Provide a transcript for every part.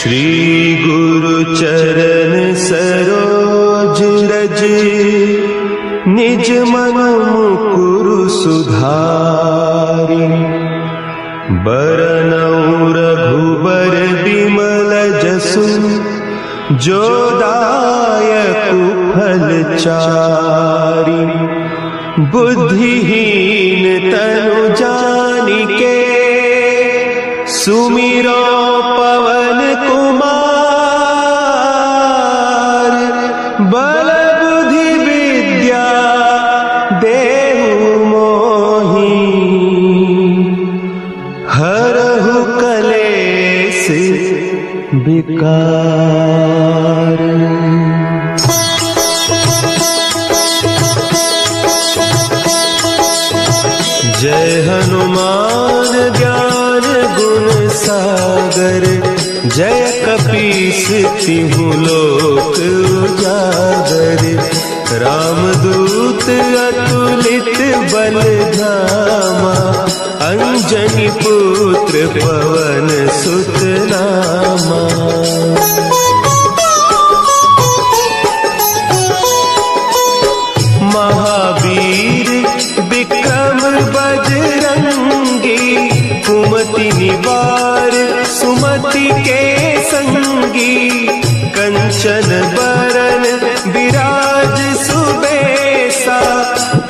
श्री गुरु चरण सरोज रज, निज मन मुकुरु सुधारि। बरनउँ रघुबर बिमल जसु, जो दायक फल चारि। बुद्धिहीन तनु जानिके, सुमिरो पवन कुमार। बल बुद्धि विद्या देहु मोहि, हरहु कलेश विकार। जय हनुमान ज्ञान गुण सागर, जय कपीस तिहु लोक उजागर। रामदूत अतुलित बल धामा, अंजनी पुत्र पवन सुत नामा। महावीर विक्रम बजरंगी, कुमति निवार सुमति के संगी। कंचन बरन विराज सुबेसा,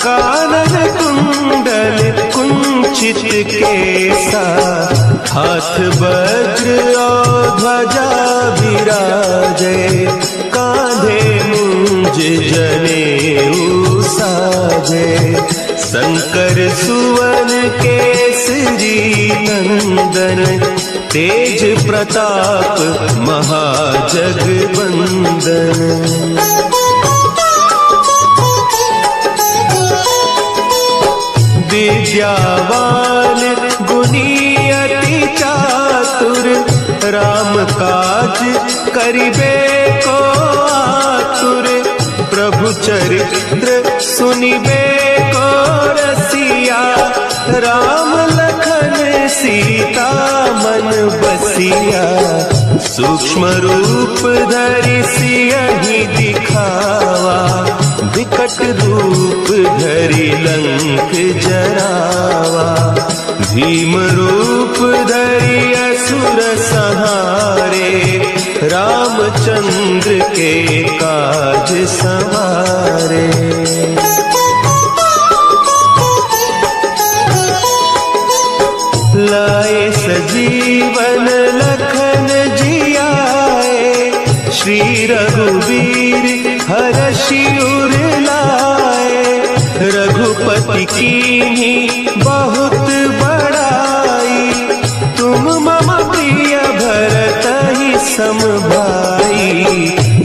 कानन कुंडल कुंचित केसा। हाथ वज्र और ध्वजा विराजे, कांधे मुंज जनेऊ साजे। शंकर सुवन केसरी नंदन, तेज प्रताप महाजगवंदन। विद्यावान गुणी अति चातुर, राम काज करिबे को आतुर। प्रभु चरित्र सुनिबे को रसिया, राम लखन सीता मन बसिया। सूक्ष्म रूप धरि सियहि दिखावा, विकट रूप धरि लंक जरावा। भीम रूप धरि असुर संहारे, रामचंद्र के काज सवारे। लाए सजीवन लखन जियाए, श्री रघुवीर हरषि उर लाए। रघुपति कीन्ही बहुत बड़ाई, तुम मम प्रिय भरतहि सम भाई।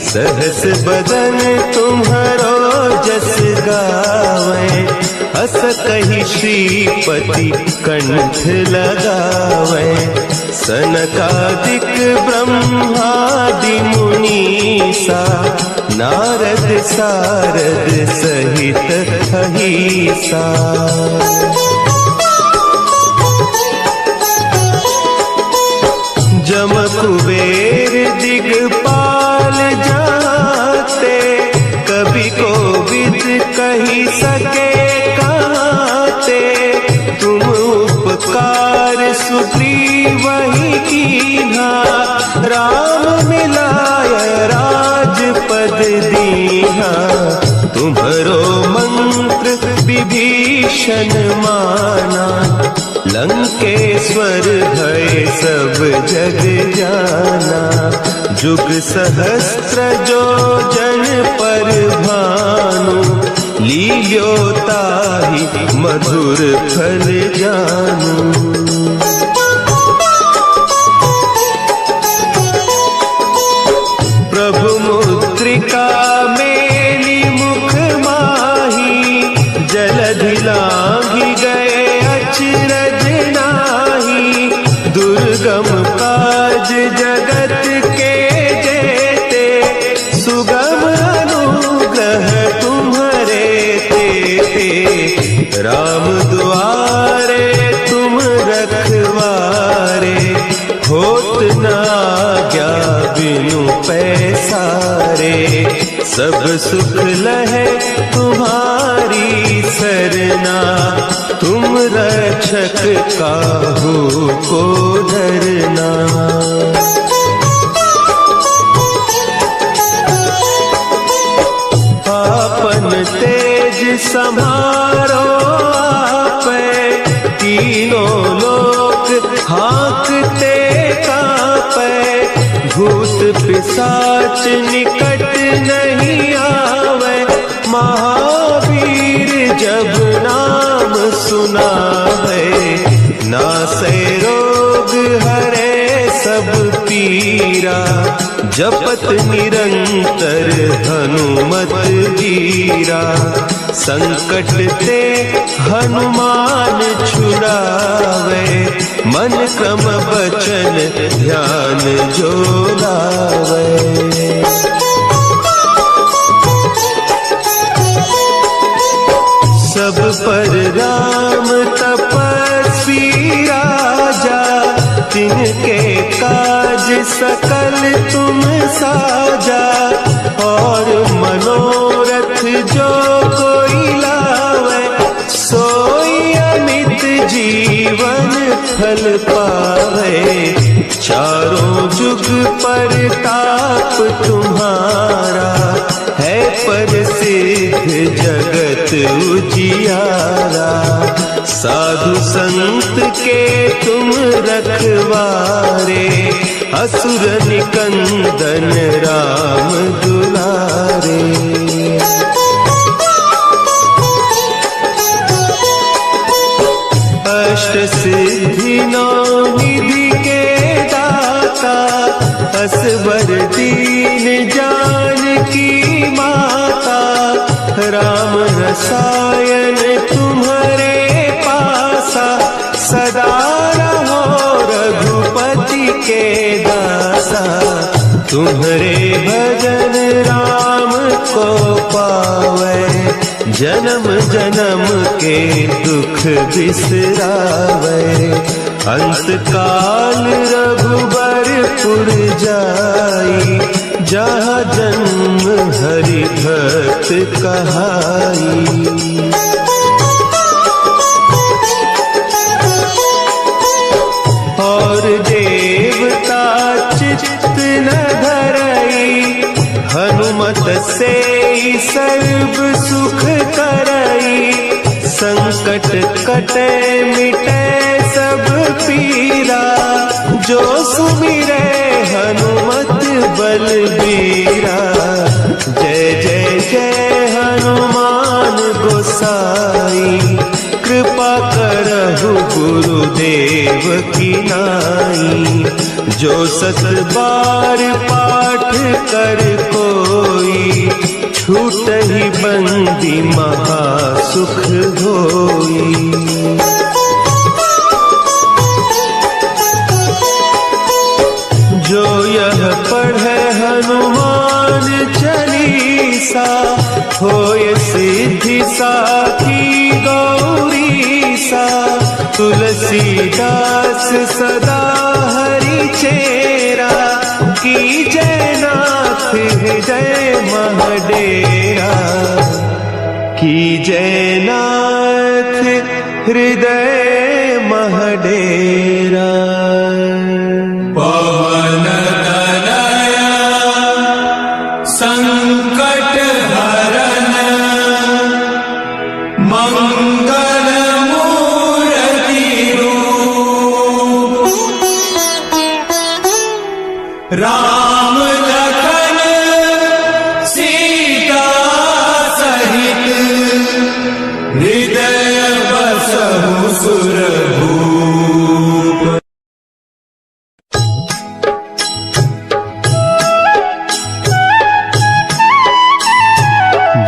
सहस बदन तुम्हरो जस गावें, हस कहि श्रीपति कंठ लगावें। सनकादिक ब्रह्मादि मुनीसा, नारद सारद सहित अहीसा। जम कुबेर दिगपाल जाते, कवि कोविद कहि सके कहते। तुम उपकार सुग्रीवहि कीन्हा, राम मिलाय राजपद दीन्हा। तुम्हरो मंत्र विभीषण माना, लंकेश्वर भय सब जग जाना। जुग सहस्त्र जो जन पर भानु, लील्यो ताहि मधुर फल जानू। प्रभु मुद्रिका मेली मुख माही, जलधि लांघि गए अचरज नाही। दुर्गम काज जगत के जेते, सुगम अनुग्रह तुम्हरे तेते। राम दुआरे तुम रखवारे, होत न आज्ञा सब सुख लहे तुम्हारी सरना, तुम रक्षक काहू को डरना। आपन तेज समारो आपे, तीनों लोक हाँकते कांपे। भूत पिशाच निकट नहीं आवे, महावीर जब नाम सुनावे। नासे रोग हरे सब पीरा, जपत निरंतर हनुमत वीरा। संकट ते हनुमान छुड़ावे, मन क्रम बचन ध्यान जो लावे। सब पर राम तपस्वी राजा, तिनके काज सकल तुम साजा। और मनोरथ जो कोई लावे, सोई अमित जीवन फल पावे। चारों जुग परताप तुम्हारा, है प्रसिद्ध जगत उजियारा। साधु संत के तुम रखवारे, असुर निकंदन राम दुलारे। अष्ट सिद्धि नौ निधि के दाता, असवर दीन जानकी माता। राम रसायन तुम्हारे पासा, सदा रहो रघुपति के दासा। तुम्हारे भजन राम को पावे, जन्म जन्म के दुख बिसरावे। अंत काल रघुबरपुर जाई, जहाँ जन्म हरि भक्त कहाई। और देवता चित्त न धरई, हनुमत से सर्व सुख करई। संकट कटे मिटे सब पीरा, जो सुमिरे हनुमत बलबीरा। जय जय जय हनुमान गोसाई, कृपा करहु गुरुदेव की नाई। जो सत बार पाठ कर कोई, छूटहि बंदी महासुख होई। जो यह पढ़े हनुमान चालीसा, होय सिद्धि साखी गौरीसा। तुलसीदास सदा हरि चेरा, की जय नाथ हृदय महडेरा। की जय नाथ हृदय महडेरा। पवन तनया संकट हरन, मंगल मूर्ति रूप। राम लखन सीता सहित, हृदय बसहु सुरभूप।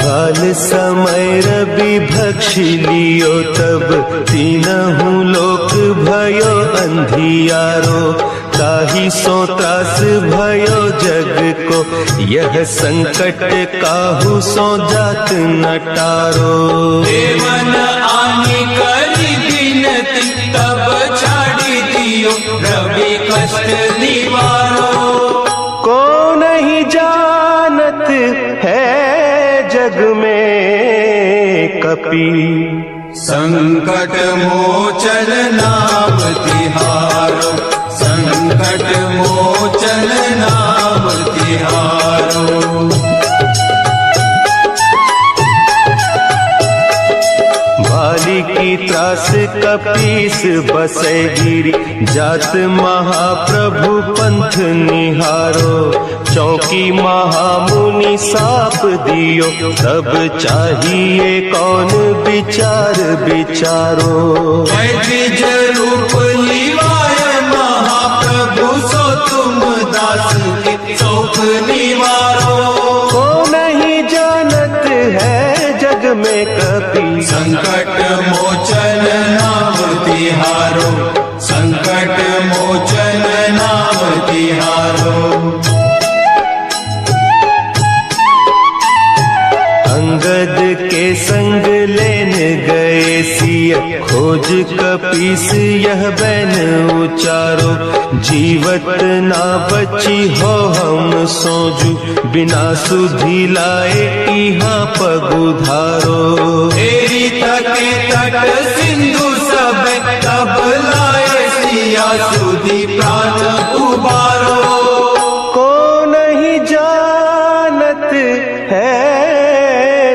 बाल समय रवि भक्षि लियो, तब तीनहु लोक भयो अंधियारो। ताहि सो त्रास भयो जग को, यह संकट काहू सो जात न टारो। देवन आनि करि बिनती, तब छाड़ी दियो रवि कष्ट निवारो। को नहीं जानत है कपि। संकट मोचन नाम तिहारो, संकट मोचन नाम तिहारो। भाली की त्रास कपीस बसै गिरी, जात महाप्रभु पंथ निहारो। चौकी महामुनि साप दियो, तब चाहिए कौन विचार विचारो। द्विज रूप लिवाय महाप्रभु, सो तुम दास के शोक निवारो। को नहीं जानत है जग में कपि, संकट मोचन नाम तिहारो, संकट मोचन नाम तिहारो। अंगद के संग लेन गए सिय, खोज कपीस यह बैन उचारो। जीवत ना बची हो हम सोजू, बिना सुधि लाए इहाँ पगुधारो। तेरी थके तट सिंधु सब, तब लाए सिया सुधि प्राण उबारो। को नहीं जानत है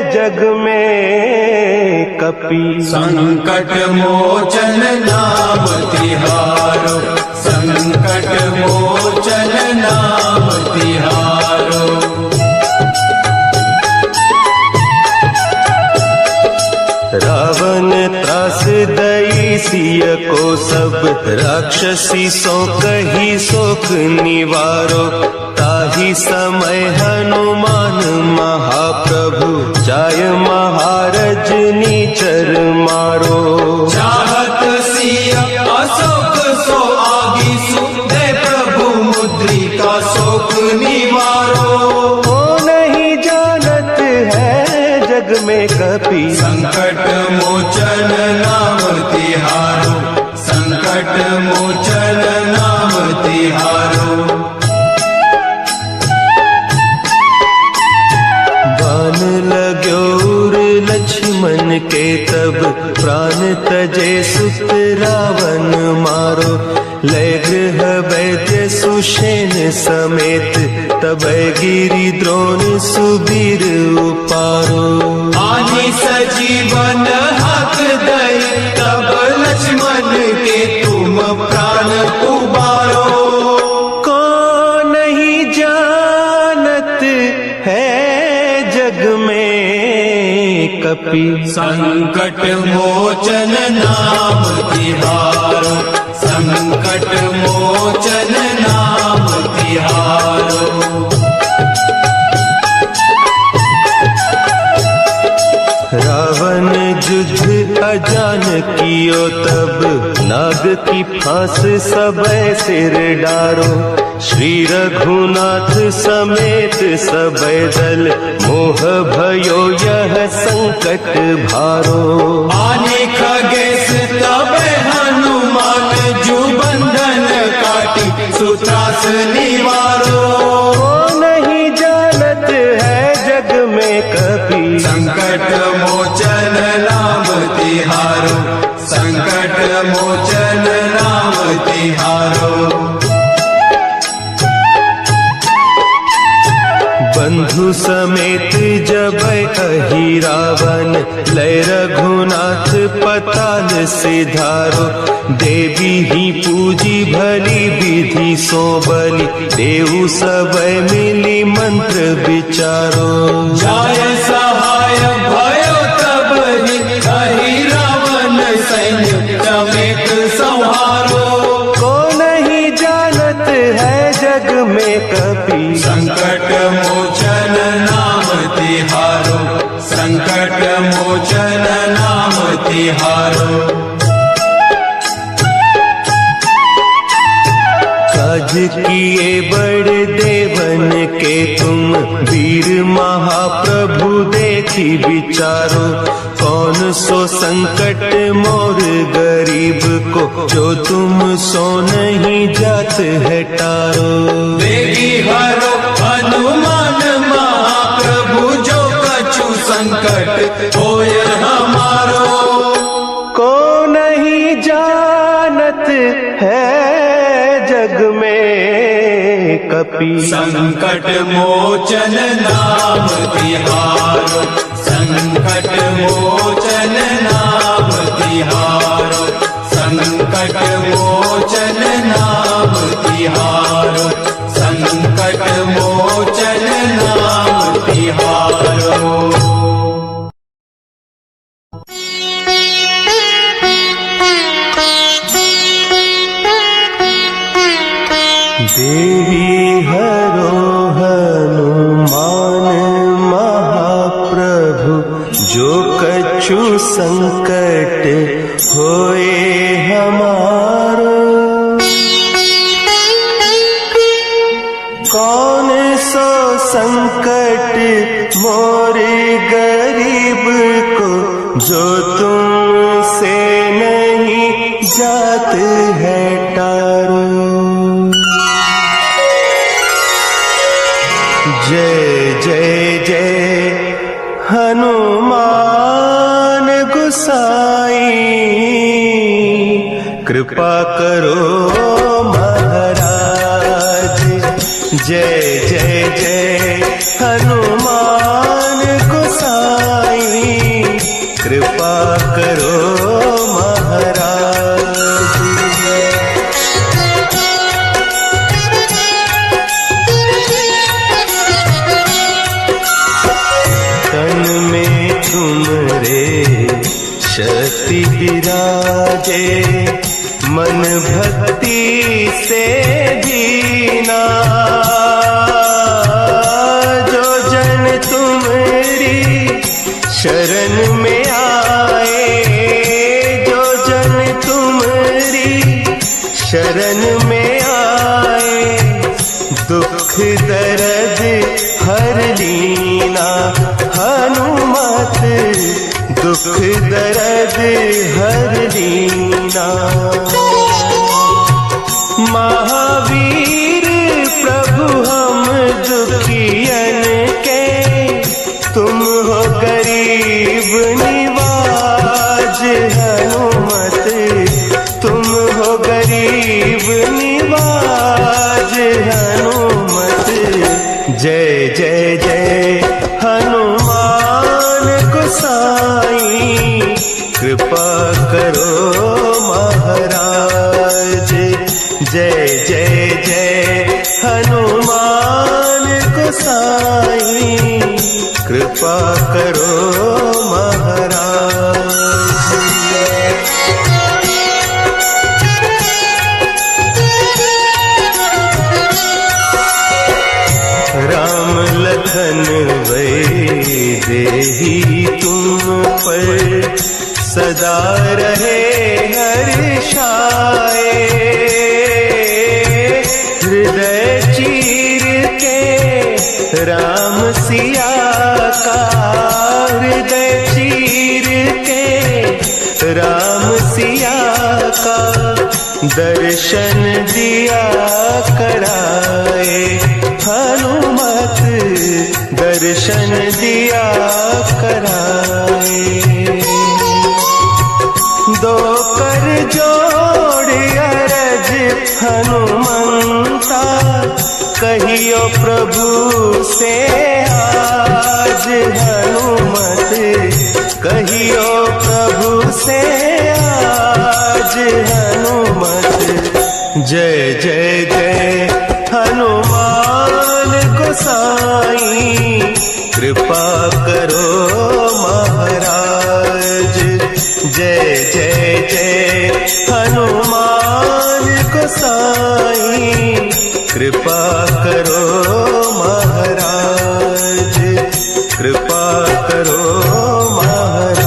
जग में कपि, संकट मोचन नाम तिहारो, संकट मोचन नाम तिहारो। रावण त्रास दई सिय को सब, राक्षसी सो कही शोक निवारो। ताही समय हनुमान महाप्रभु, जाय महारज नीचर मारो। चाहत सिया अशोक सो आगीसु, दे प्रभु मुद्रिका शोक निवारो। को नहीं जानत है जग में कपि, संकट मोचन नाम तिहारो, संकट मोचन नाम तिहारो। बान लाग्यो उर लक्ष्मण के तब, प्राण तजे सुत रावण मारो। लय गृह वैद्य सुषेण समेत, तब गिरि द्रोण सुबीर उपारो। आनि सजीवन हक दई, तब लक्ष्मण के तुम प्राण उबारो। को नहीं जानत है जग में कपि, संकट मोचन नाम तिहारो, संकट मोचन नाम तिहारो। रावण युद्ध अजान कियो तब, नाग की फांस सबे सिर डारो। श्री रघुनाथ समेत सबे दल, मोह भयो यह संकट भारो। आने खगेश तबे हनुमान, जू बंधन काटी सुत्रास निवारो। को नहीं जानत है जग में कपि, संकट मोचन नाम तिहारो, संकट मोचन नाम तिहारो। बंधु समेत जब अहि रावण, लय रघुनाथ पताल सिधारो। देवी ही पूजी भली विधि सो बलि, देव सब मिली मंत्र विचारो। जाय सहाय भयो तब ही, अहि रावण सैन्य समेत संहारो। को नहीं जानत है जग में कपि, संकट मोचन नाम तिहारो, संकट मोचन नाम तिहारो। काज किए बड़े देवन के तुम, वीर महाप्रभु देखी विचारो। कौन सो संकट मोर गरीब को, जो तुम सो नहीं जात है टारो। देगी हरो हनुमान महाप्रभु, जो कछु संकट होय हम है जग में कपि। संकट मोचन नाम तिहारो, संकट मोचन नाम तिहारो, संकट मोचन नाम तिहारो, संकट मोचन नाम तिहारो। देवी हरो हनुमान महाप्रभु, जो कछु संकट होए हमारो। कौन सो संकट मोरे गरीब को, जो तुमसे नहीं जात है टारो। जय जय जय हनुमान गोसाई, कृपा करो महाराज। जय जय जय हनुमान गोसाई, कृपा करो महाराज। शक्ति विराजे, मन भक्ति से दीना। जो जन तुम्हारी शरण में आए, जो जन तुम्हारी शरण में आए, दुख दर्द हर लीना। हनुमत दुख दर्द हर लीना। महावीर प्रभु हम दुखियन के, तुम हो गरीब निवाज। हनुमत तुम हो गरीब निवाज। हनुमत जय जय जय हनुमान गोसाई, कृपा करो महाराज। जय जय जय हनुमान गोसाई, कृपा करो महाराज। राम लखन वैदेही तुम पर, सदा रहे हर्षाए। हृदय चीर के राम सिया का, हृदय चीर के राम सिया का, दर्शन दिया कराए। हनुमत दर्शन दिया कराए। दो कर जोड़ अरज हनुमंता, कहियो प्रभु से आज। हनुमत कहियो प्रभु से आज। हनुमत जय जय जय हनुमान गोसाई, कृपा करो महाराज। जय जय जय हनुमान गोसाई, कृपा करो महाराज। कृपा करो महाराज।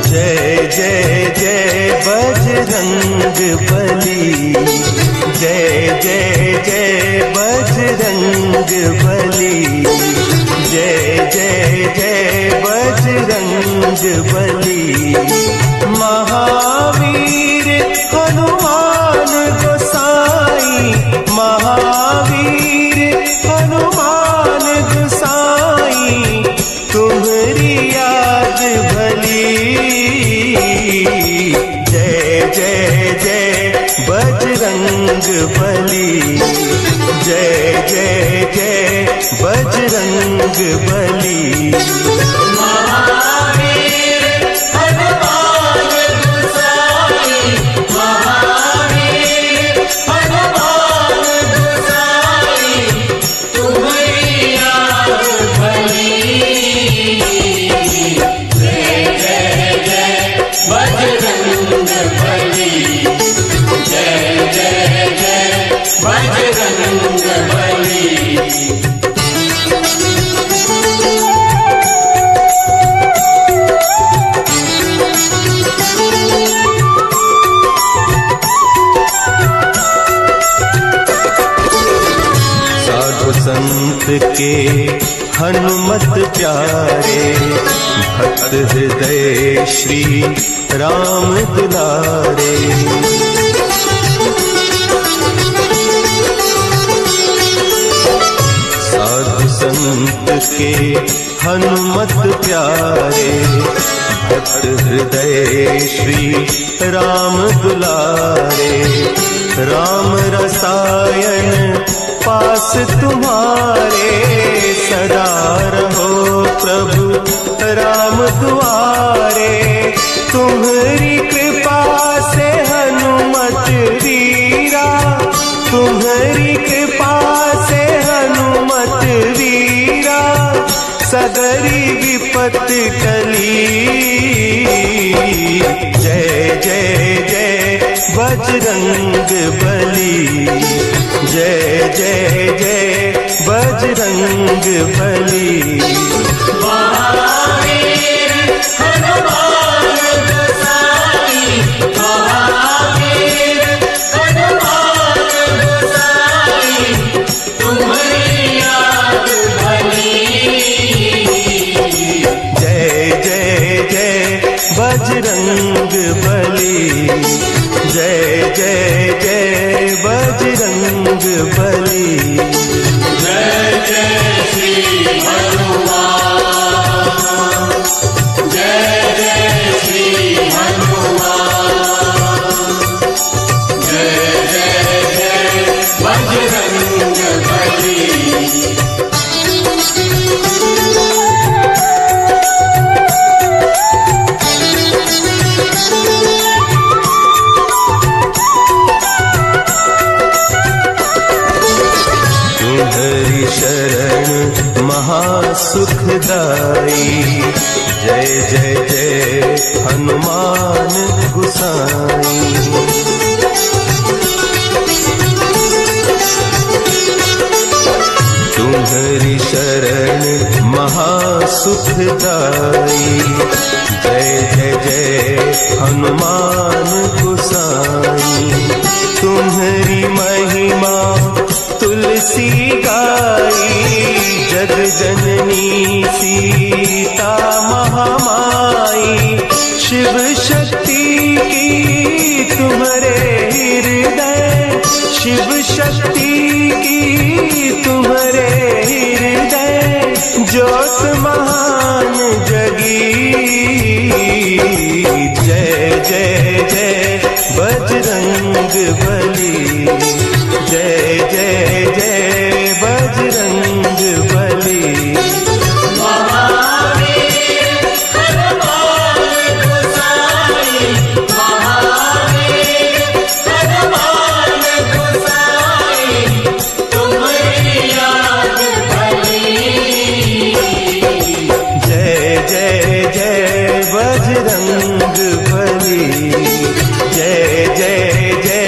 जय जय जय बजरंग बली, जय जय जय बजरंग बली। जय जय जय बजरंग बली। महावीर हनुमान गोसाई, महावीर हनुमान बली। जय जय जय बजरंग बली। महावीर हनुमान गोसाई, महावीर हनुमान गोसाई, तुम्हारी याद भली। जय जय जय बजरंग बली। जय जय जय बजरंग बली। साधु संत के हनुमत प्यारे, भक्त हृदय श्री राम दुलारे। साधु संत के हनुमत प्यारे, भक्त हृदय श्री राम दुलारे। राम रसायन पास तुम्हारे, सदा रहो प्रभु राम दुआरे। तुम्हारी कृपा से हनुमत वीरा, तुम्हारी कृपा से हनुमत वीरा, सगरी विपत टली। जय जय जय बजरंग बली। जय जय जय बजरंग बली। महावीर हनुमान गोसाई, महावीर हनुमान गोसाई, तुम्हारी याद भली। जय जय जय बजरंग बली। जय जय जय बजरंग बली। जय जय श्री हनुमान, जय जय श्री हनुमान, जय जय जय बजरंग बली। तुम्हारी शरण महासुखदाई। जय जय जय हनुमान गोसाई। तुम्हारी शरण महासुखदाई। जय जय जय हनुमान गोसाई। तुम्हारी महिमा तुलसी गाई, जग जननी सीता महामाई। शिव शक्ति की तुम्हारे हृदय, शिव शक्ति की तुम्हारे हृदय, ज्योत महान जगी। जय जय जय बजरंग बली। जय जय जय बजरंग बली। महावीर हनुमान गोसाई, महावीर हनुमान गोसाई, तुम्हारी याद भली। जय जय जय बजरंग बली। जय जय जय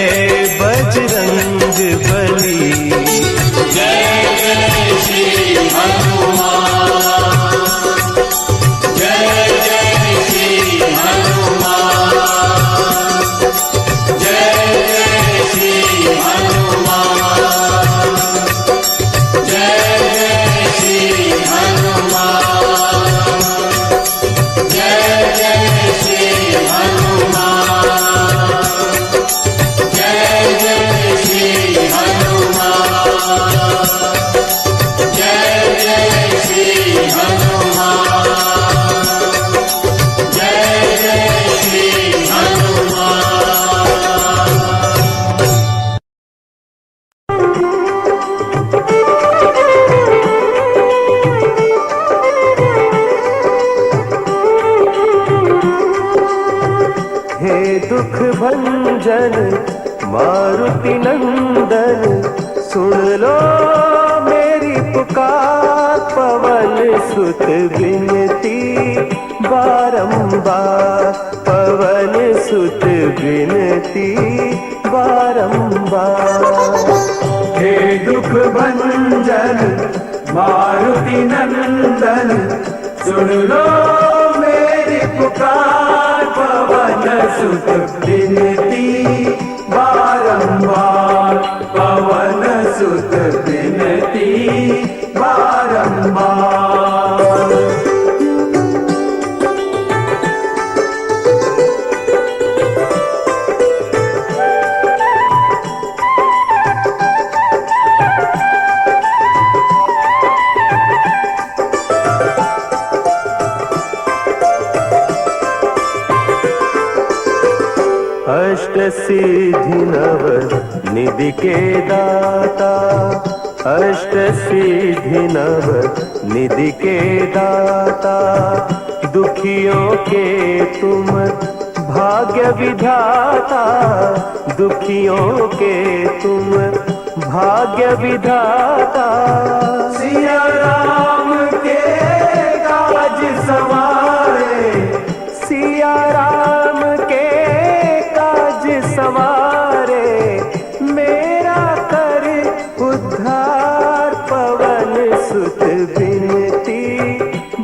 बजरंग भंजन मारुति नंदन, सुन लो मेरी पुकार। पवन सुत विनती बारंबार, पवन सुत विनती बारंबार। हे दुख भंजन मारुति नंदन, सुन लो मेरी पुकार। पवन सुत विनती बारंबार, पवन सुत विनती बारंबार। अष्ट सिद्धि नव निधि के दाता, अष्ट सिद्धि नव निधि के दाता। दुखियों के तुम भाग्य विधाता, दुखियों के तुम भाग्य विधाता। सिया राम के काज सवारे, सिया राम के काज सवारे, मेरा कर उद्धार। पवन सुत विनती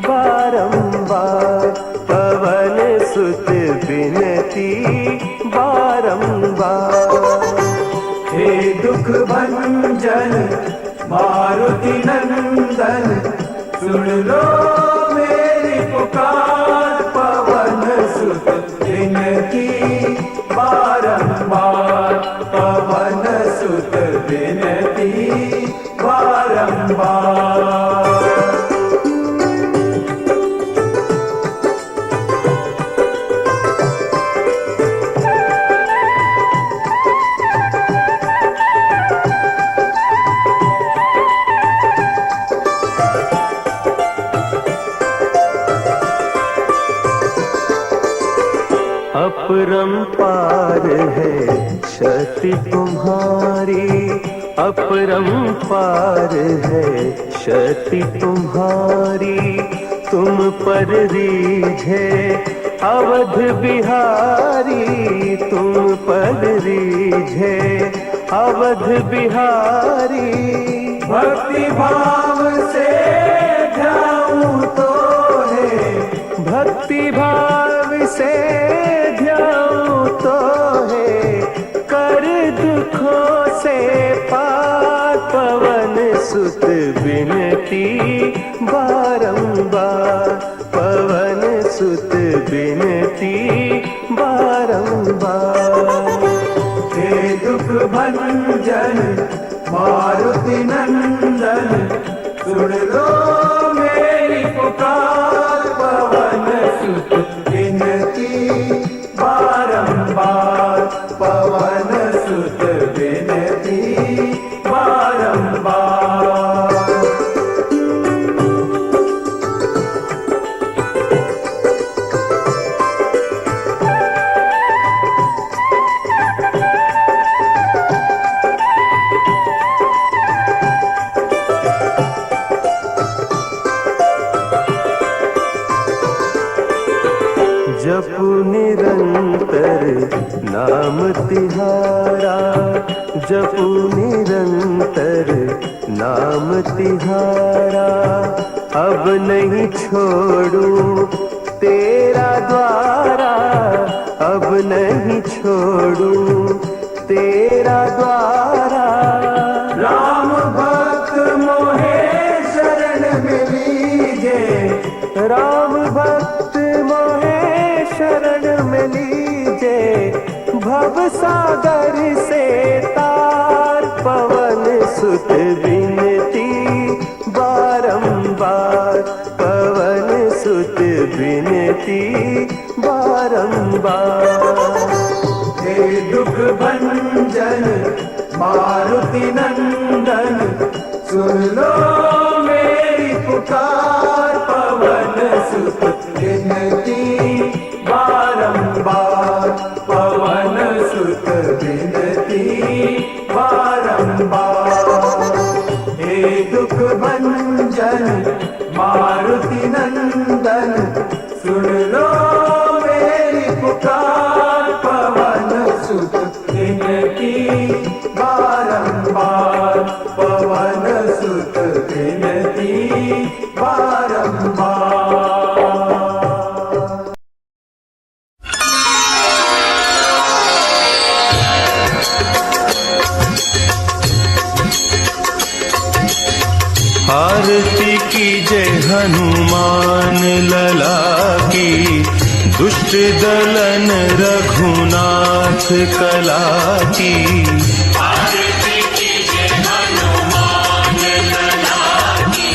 बारंबार, पवन सुत विनती बारंबार। हे दुख भंजन मारुति नंदन, सुन लो मेरी पुकार। पवन सुत विनती बारंबार, पवन सुत विनती बारंबार। अपरंपार है शक्ति तुम्हारी, अपरंपार है शक्ति तुम्हारी। तुम पर रीझे अवध बिहारी, तुम पर रीझे अवध बिहारी। भक्ति भाव से ध्याऊं तो है, भक्ति भाव से ध्याऊं तो है, कर दुखों से पार। पवन सुत विनती बारंबार, पवन सुत विनती बारंबार। हे दुख भंजन मारुति नंदन, सुन लो मेरी पुकार। पवन सुत विनती बारंबार, पवन सुत विनती बारंबार। जपू निरंतर नाम तिहारा, जपू निरंतर नाम तिहारा। अब नहीं छोड़ूं तेरा द्वारा, अब नहीं छोड़ूं तेरा द्वारा। राम भक्त मोहे शरण में लीजे, राम भक्त मोहे शरण में लीजे। भव सागर से तार, पवन सुत विनती बारंबार, पवन सुत विनती बारंबार। हे दुख भंजन मारुति नंदन, सुन लो मेरी पुकार। पवन सुत विनती बारंबार, पवन सुत मारुति नंदन सुन लो मेरी पुकार पवन सुत विनती बारंबार पवन सुत विनती बारंबार। आरती कीजय हनुमान लला की, दुष्ट दलन रघुनाथ कला की। आरती कीजय हनुमान लला की,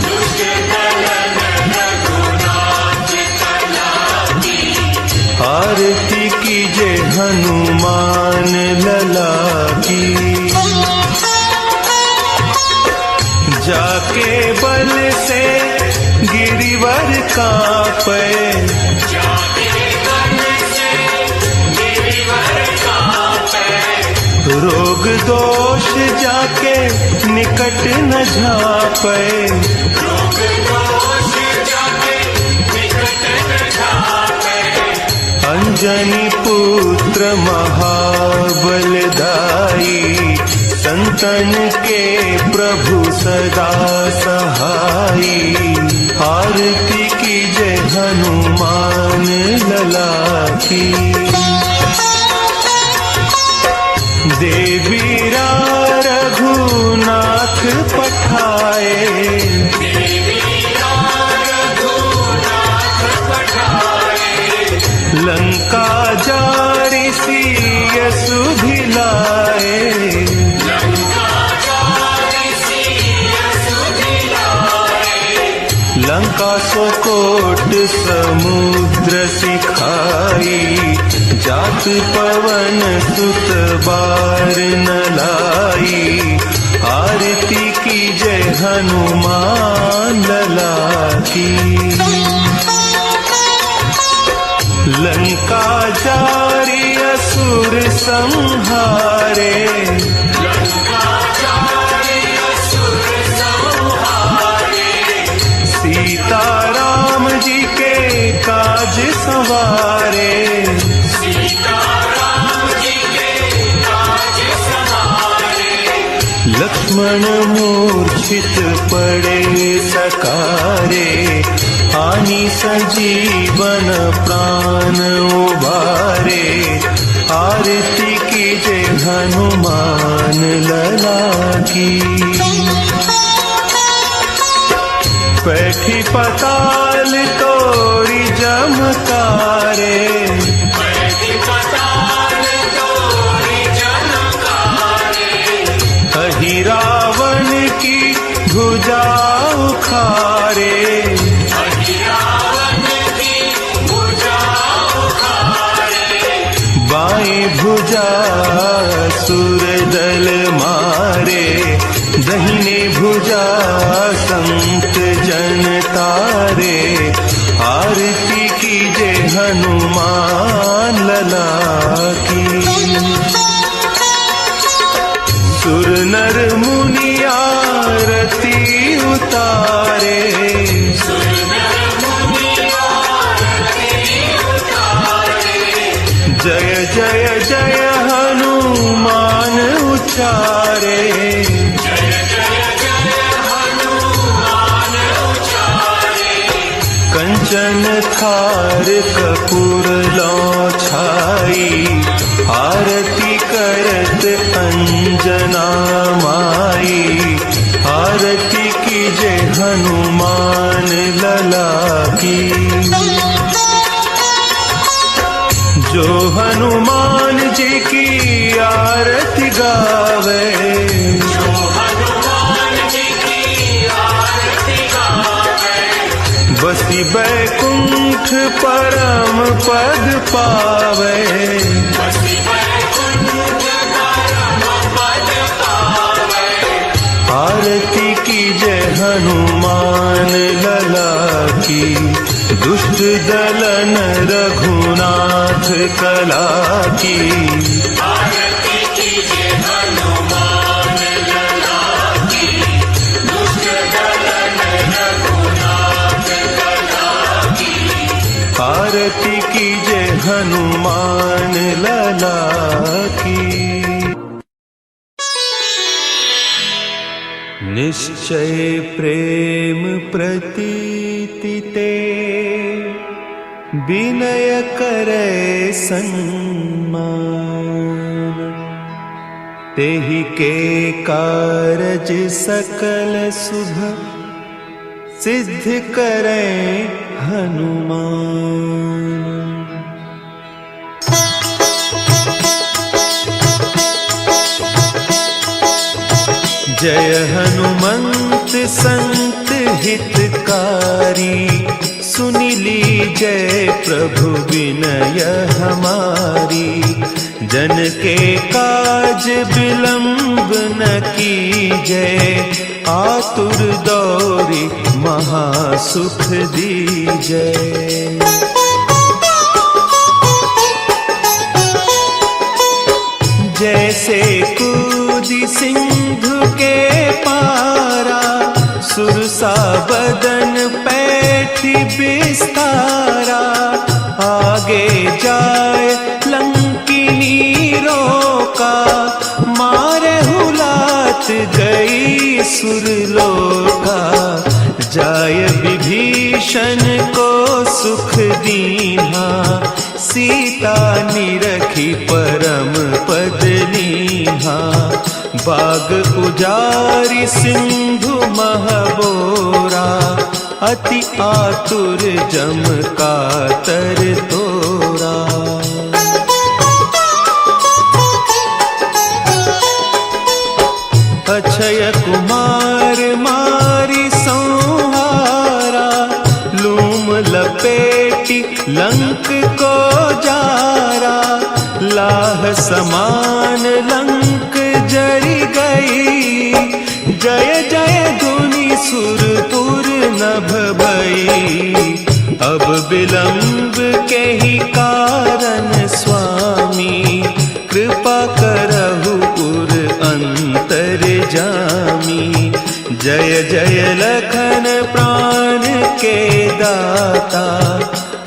दुष्ट दलन रघुनाथ कला की। आरती कीजय हनुमान लला की। जाके बल से गिरिवर कांपे, जाके बल से गिरिवर कांपे। रोग दोष जाके निकट न झांपे। रोग दोष जाके निकट न झांपे। अंजनी पुत्र महाबलदाई, संतन के प्रभु सदा सहाई। आरती कीजय हनुमान लला की। देवीरा रघुनाथ पठाए, लंका जारी सिय सुधिलाए। लंका सो कोट समुद्र सिखाई, जात पवन सुत बार न लाई। आरती कीजय हनुमान लला की। लंका जारी असुर संहारे, सीता राम जी के काज संवारे। सीता राम जी के काज संवारे। लक्ष्मण मूर्छित पड़े सकारे, आनी संजीवन प्राण उबारे। आरती कीजय हनुमान लला की। बैठी पताल तोरी जमकारे, बैठी पताल तोरी जमकारे। अहि रावण की भुजा उखारे। अहि रावण की भुजा उखारे। बाएं भुजा असुर दल मारे, दहिने भुजा संत जन तारे। आरती कीजय हनुमान लला की। सुर नर मुनि आरती उतारे, सुर नर मुनि आरती उतारे। जय जय जय हनुमान उचारे। जय जय जय हनुमान उचारे। कंचन थार कपूर लौ छाई, आरती करत अंजना माई। आरती कीजय हनुमान लला की। जो हनुमान जी की आरती गावे, जो हनुमान जी की आरती गावे। बसी बैकुंठ परम पद पावे। बसी बैकुंठ परम पद पावे। आरती कीजय हनुमान लला की। दुष्ट दलन रघुनाथ कला की। आरती कीजय हनुमान लला की। दुष्ट दलन रघुनाथ की जय हनुमान लला की। निश्चय प्रेम प्रतीति ते विनय करे सन्मान। तेहि के कारज सकल शुभ सिद्ध करे हनुमान। जय हनुमंत संत हितकारी। सुनिली जय प्रभु विनय हमारी। जन के काज विलंब न कीजय। आतुर दौरी महासुख दीजय। जैसे कूदी सिंधु के पारा। सुरसा बदन पैठी बिस्तारा। आगे जाए लंकिनी रोका। मारे हुलात गई सुरलोका। जाय विभीषण को सुख दीन्हा। सीता निरखी परम पद लीन्हा। बाग उजारी सिंधु महबोरा। अति आतुर जम कातर तोरा। अक्षय कुमार मारी संहारा। लूम लपेटी लंक को जारा। लाह समान लंक जरी गई। जय जय धुनि सुरपुर नभ भई। अब विलंब के ही कारण स्वामी। कृपा करहु पुर अंतर जामी। जय जय लखन प्राण के दाता।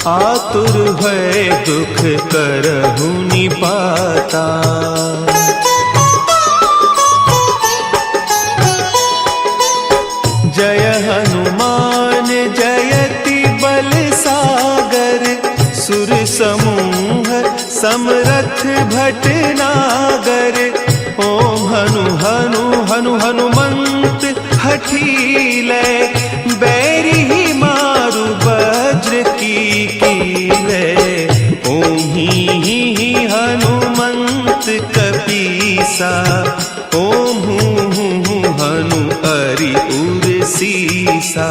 आतुर भय दुख करहु निपाता। जय हनुमान जयति बल सागर। सुर समूह समरथ भटनागर। ओम हनु हनु हनु हनुमंत हठीलै। बैरी मारु वज्र की कीलै। ओम ही हनुमंत कपीसा। ओम हूँ हनु हरि उर सीसा।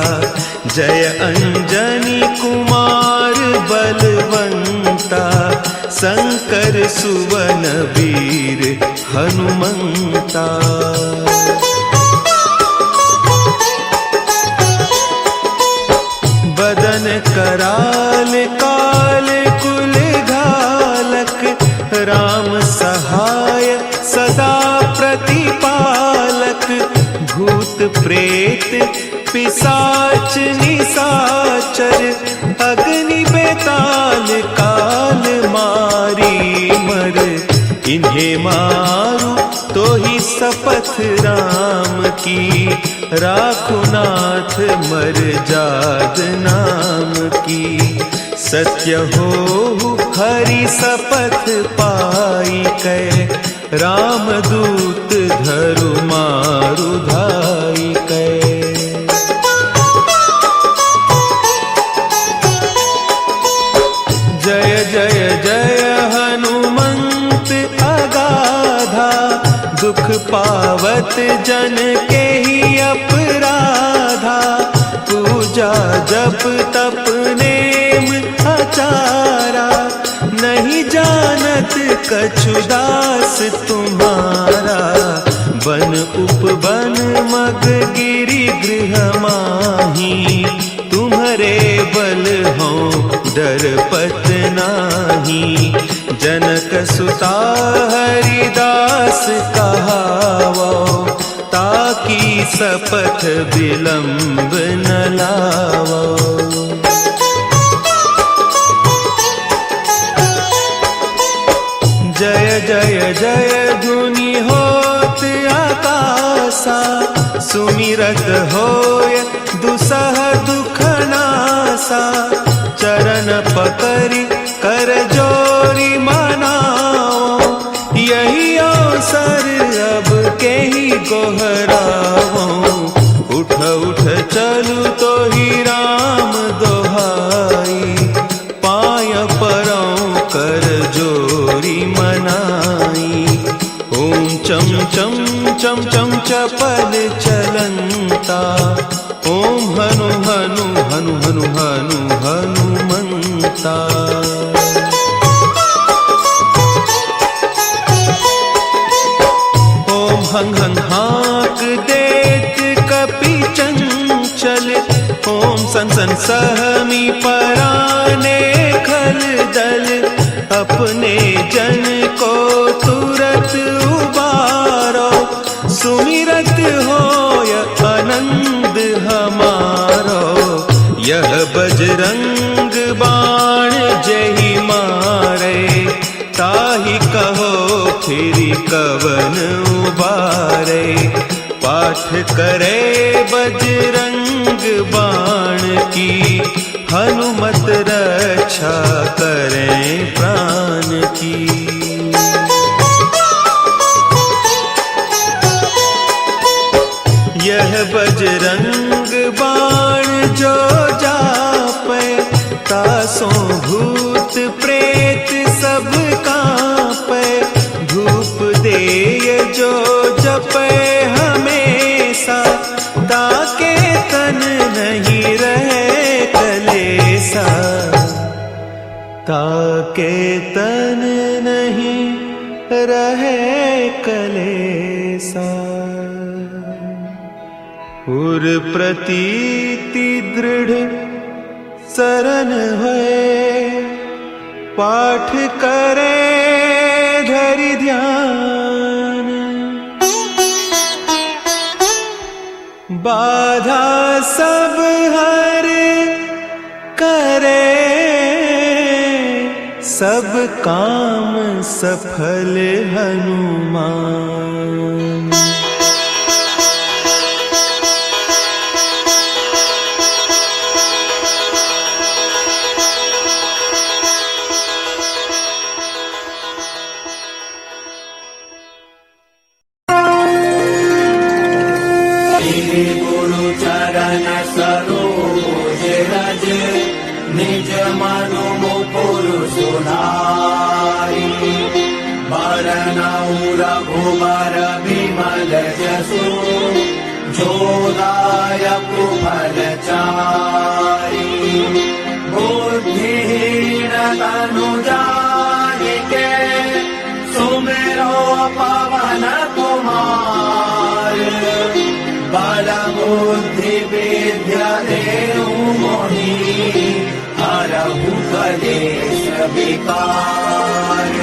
जय अंजनी कुमार बलवंता। शंकर सुवन वीर हनुमंता। बदन कराल काल कुल घालक। राम सहाय सदा प्रतिपालक। भूत प्रेत पिशाच निशाचर। अग्नि बेताल काल मारी मर। इन्हें मारू तो ही शपथ राम की। राखो नाथ मर जाद नाम की। सत्य हो हरि शपथ पाई कै। राम दूत धरु मारु धाई कै। जय जय जय हनुमंत अगाधा। दुख पावत जन के ही अपराधा। पूजा जप तप नेम आचारा। नहीं जानत कछु दास तुम्हारा। बन उपवन मग गिरि गृह माही। तुम्हारे बल हो डरपत नाही। जनक सुता हरिदास कहावो। ताकि शपथ विलंब न लावो। दासा चरण पकड़ी कर जोरी मनाओ। यही अवसर अब के ही गोहराओ। उठ उठ चलू तो ही राम दोहाई, पाय परौ कर जोरी मनाई। ओम चम चम चम चम चपल चलंता, ओम हनु हनु हनु हनु हनु हनुमंता। ओम हंग हंग हाक देत कपि चंचल, ओम सन सन सहमी पराने खल दल। अपने जन को तुरत उबारो, सुमिरत होय आनंद हमारो। यह बजरंग बाण जहि मारे, ताहि कहो फिरि कवन उबारे। पाठ करे बजरंग बाण की, हनुमत रक्षा करें प्राण की। यह बजरंग बाण जो जापे, तासों भूत प्रेत सब कांपे। धूप देय जो जपे हमेशा, ताके तन नहीं रहे कलेसा। ताके तन नहीं रहे कलेसा। उर प्रतीति दृढ़ शरण है, पाठ करे धरि ध्यान। बाधा सब हर करे, सब काम सफल हनुमान। गुरु चरण सरोज रज, निज मनु मुकुर सुनारी। बरनउँ रघुबर बिमल जसु, जो दायक फलचारी। बुद्धिहीन तनु जानिके, सुमिरो पवन कुमार। बल बुद्धि विद्या देहु मोहि, हरहु कलेश विकार।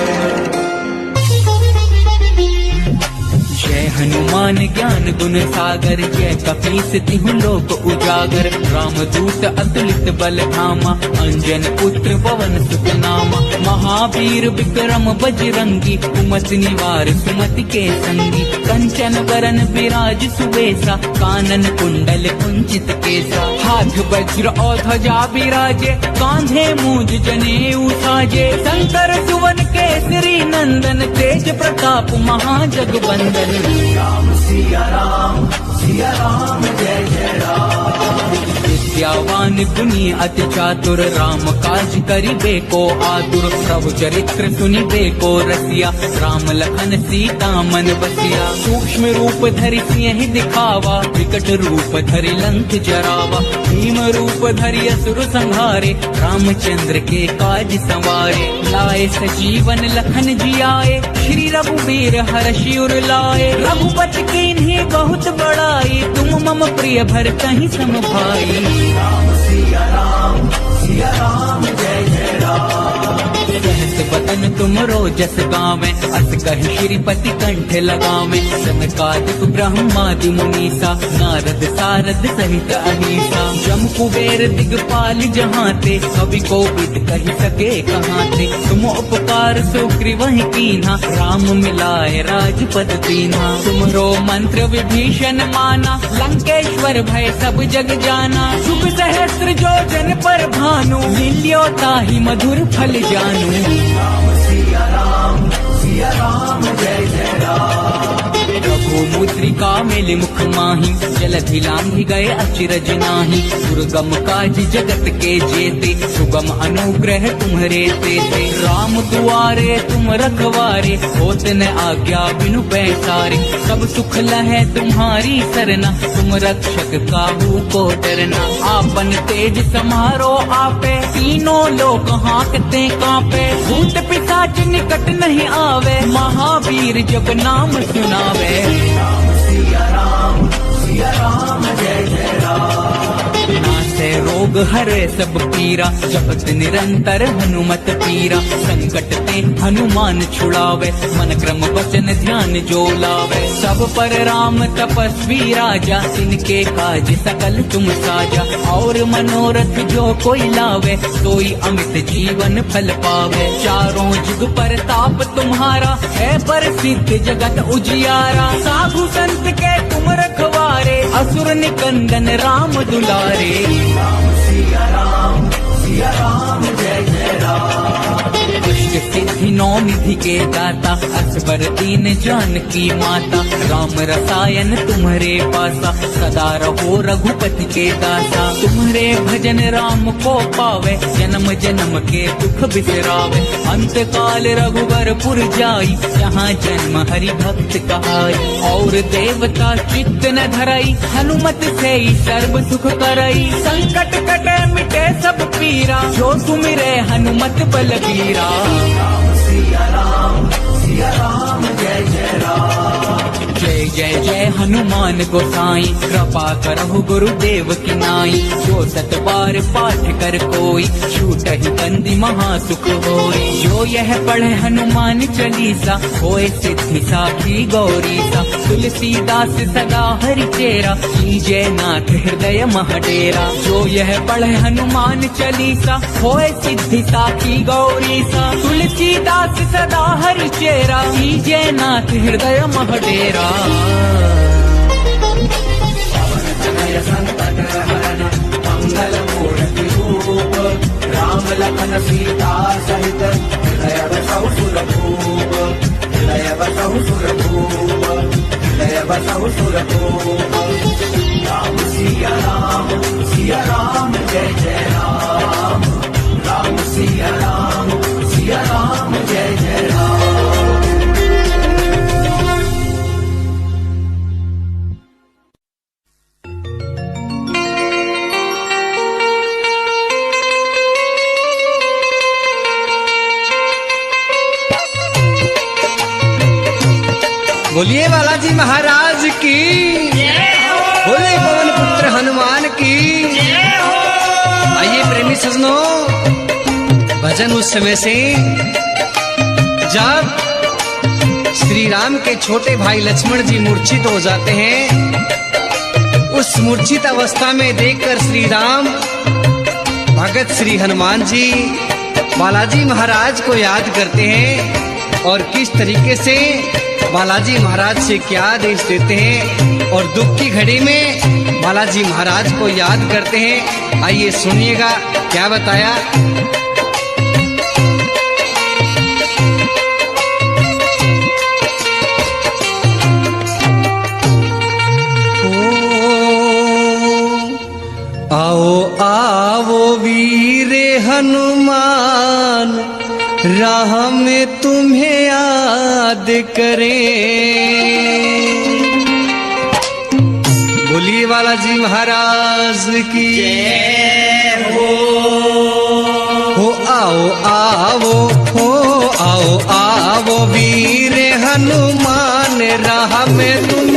जय हनुमान ज्ञान गुण सागर, जय कपीस तिहु लोक उजागर। रामदूत अतुलित बल धामा, अंजन पुत्र पवन सुत नामा। महावीर विक्रम बजरंगी, कुमति निवार सुमति के संगी। कंचन बरन विराज सुबेसा, कानन कुंडल कुंचित केसा। हाथ वज्र और ध्वजा विराजे, कांधे मूंज जनेऊ साजे। शंकर सुवन केसरी नंदन, तेज प्रताप महाजगवंदन। राम सिया राम जय जय राम। विद्यावान गुणी अति चातुर, राम काज करिबे को आतुर। प्रभु चरित्र सुनिबे को रसिया, राम लखन सीता मन बसिया। सूक्ष्म रूप धरि सिंह दिखावा, विकट रूप धरि लंक जरावा। भीम रूप धरि असुर संहारे, रामचंद्र के काज संवारे। लाए सजीवन लखन जियाए, श्री रघुवीर हर्षि उर लाए। रघुपति कीन्ही बहुत बड़ाई, तुम मम प्रिय भरतहि सम भाई। राम सिया राम जय जय राम। सहस बदन भजन तुम रोजस गावे, अस कहि श्रीपति कंठ लगावे। सनकादिक ब्रह्मादि मुनीसा, नारद सारद सहित अहीसा। जम कुबेर दिगपाल जहाँ ते, कवि को विद कही सके कहाँ ते। तुम उपकार सुग्रीवहि कीन्हा, राम मिलाए राजपद दीन्हा। तुमरो मंत्र विभीषण माना, लंकेश्वर भय सब जग जाना। शुभ सहस्त्र जो जन पर भानु, मिलियो ताहि मधुर फल जानू। सिया राम जय जय राम। प्रभु मुद्रिका मेलि मुख माहि, जलधि लांघि गए अचिरज नाही। दुर्गम काज जगत के जेते, सुगम अनुग्रह तुम्हरे तेते। राम दुआरे तुम रखवारे, होत न आज्ञा बिनु पैसारे। सब सुख लहै तुम्हारी सरना, तुम रक्षक काहू को डरना। आपन तेज समारो आपे, तीनों लोक हाँकते कांपे। भूत पिशाच निकट नहीं आवे, महावीर जब नाम सुनावे। सिया राम जय जय राम। नासे रोग हरे सब पीरा, जपत निरंतर हनुमत पीरा। संकट ते हनुमान छुड़ावे, मन क्रम वचन ध्यान जो लावे। सब पर राम तपस्वी राजा, इनके काज सकल तुम साजा। और मनोरथ जो कोई लावे, सोई अमित जीवन फल पावे। चारों जुग पर ताप तुम्हारा, है प्रसिद्ध जगत उजियारा। साधु संत के तुम रखवारे, असुर निकंदन राम दुलारे। सिया राम जय जय राम। अष्ट सिद्धि नौ निधि के दाता, असबर दीन जानकी माता। राम रसायन तुम्हारे पासा, सदा रहो रघुपति के दासा। तुम्हारे भजन राम को पावे, जन्म जन्म के दुख बिसरावे। अंत काल रघुवरपुर जाई, जहाँ जन्म हरि भक्त कहाई। और देवता चित्त न धरई, हनुमत से सर्व सुख करई। संकट कटे मिटे सब पीरा, जो सुमिरे हनुमत बलबीरा। सिया राम जय जय राम। जय जय जय हनुमान गोसाई, कृपा करहु गुरुदेव की नाई। जो सत बार पाठ कर कोई, छूटहि बंदी महासुख होई। जो यह पढ़े हनुमान चालीसा, होए सिद्धि साखी गौरीसा। तुलसीदास सदा हरि चेरा, कीजय नाथ हृदय महडेरा। जो यह पढ़े हनुमान चालीसा, होए सिद्धि साखी गौरीसा। तुलसीदास सदा हरि चेरा, कीजय नाथ हृदय महडेरा। जय संकट हरण मंगल मूर्ति रूप, राम लखन सीता सहित हृदय बसहु सुरभूप। हृदय बसहु सुरभूप, हृदय बसहु सुरभूप। सिया राम जय जय राम। राम सिया राम जय जय राम। बोलिए बालाजी महाराज की, बोले पवन पुत्र हनुमान की। आइए प्रेमी सजनों, भजन उस समय से जब श्री राम के छोटे भाई लक्ष्मण जी मूर्छित हो जाते हैं। उस मूर्छित अवस्था में देखकर श्री राम भगत श्री हनुमान जी बालाजी महाराज को याद करते हैं और किस तरीके से बालाजी महाराज से क्या आदेश देते हैं और दुख की घड़ी में बालाजी महाराज को याद करते हैं। आइए सुनिएगा क्या बताया। आओ आओ वीर हनुमान, राह में तुम्हें याद करें। बोलिए बालाजी महाराज की जय हो। आओ आओ वीर हनुमान, राह में तुम